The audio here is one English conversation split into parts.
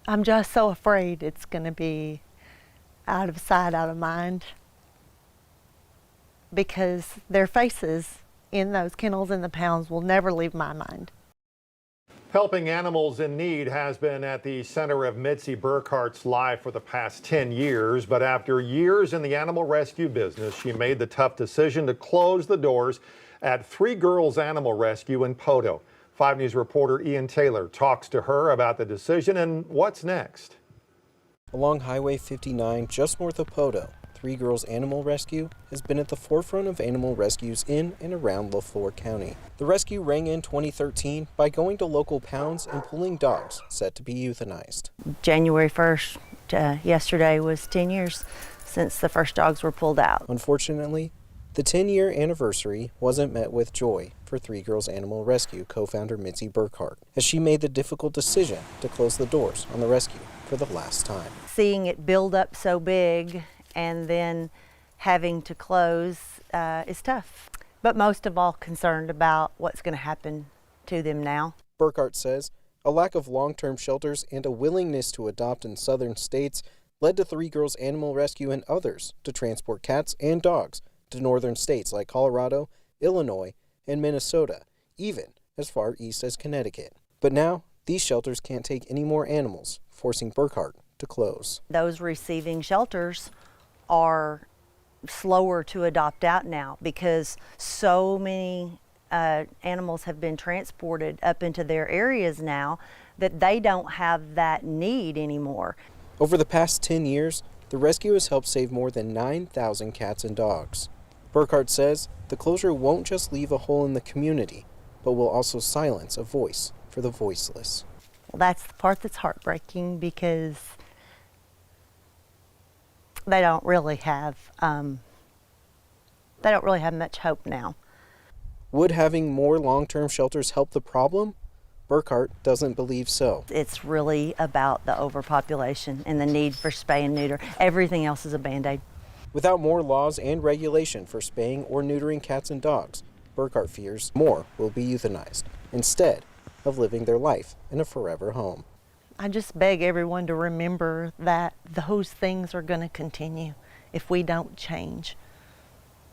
I'm just so afraid it's going to be out of sight, out of mind, because their faces in those kennels and the pounds will never leave my mind. Helping animals in need has been at the center of Mitzi Burkhart's life for the past 10 years, but after years in the animal rescue business, she made the tough decision to close the doors at Three Girls Animal Rescue in Poteau. 5 News reporter Ian Taylor talks to her about the decision and what's next. Along Highway 59, just north of Poteau, Three Girls Animal Rescue has been at the forefront of animal rescues in and around LaFleur County. The rescue rang in 2013 by going to local pounds and pulling dogs set to be euthanized. January 1st, yesterday, was 10 years since the first dogs were pulled out. Unfortunately, the 10-year anniversary wasn't met with joy for Three Girls Animal Rescue co-founder Mitzi Burkhart, as she made the difficult decision to close the doors on the rescue for the last time. Seeing it build up so big and then having to close is tough. But most of all, concerned about what's going to happen to them now. Burkhart says a lack of long-term shelters and a willingness to adopt in southern states led to Three Girls Animal Rescue and others to transport cats and dogs to northern states like Colorado, Illinois, and Minnesota, even as far east as Connecticut. But now, these shelters can't take any more animals, forcing Burkhart to close. Those receiving shelters are slower to adopt out now because so many animals have been transported up into their areas now that they don't have that need anymore. Over the past 10 years, the rescue has helped save more than 9,000 cats and dogs. Burkhart says the closure won't just leave a hole in the community, but will also silence a voice for the voiceless. Well, that's the part that's heartbreaking because they don't really have much hope now. Would having more long-term shelters help the problem? Burkhart doesn't believe so. It's really about the overpopulation and the need for spay and neuter. Everything else is a Band-Aid. Without more laws and regulation for spaying or neutering cats and dogs, Burkhart fears more will be euthanized instead of living their life in a forever home. I just beg everyone to remember that those things are going to continue if we don't change.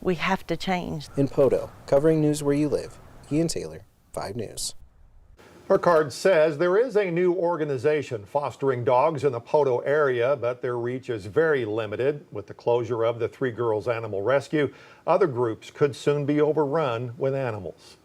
We have to change. In Poteau, covering news where you live, Ian Taylor, 5 News. Burkhart says there is a new organization fostering dogs in the Poteau area, but their reach is very limited. With the closure of the Three Girls Animal Rescue, other groups could soon be overrun with animals.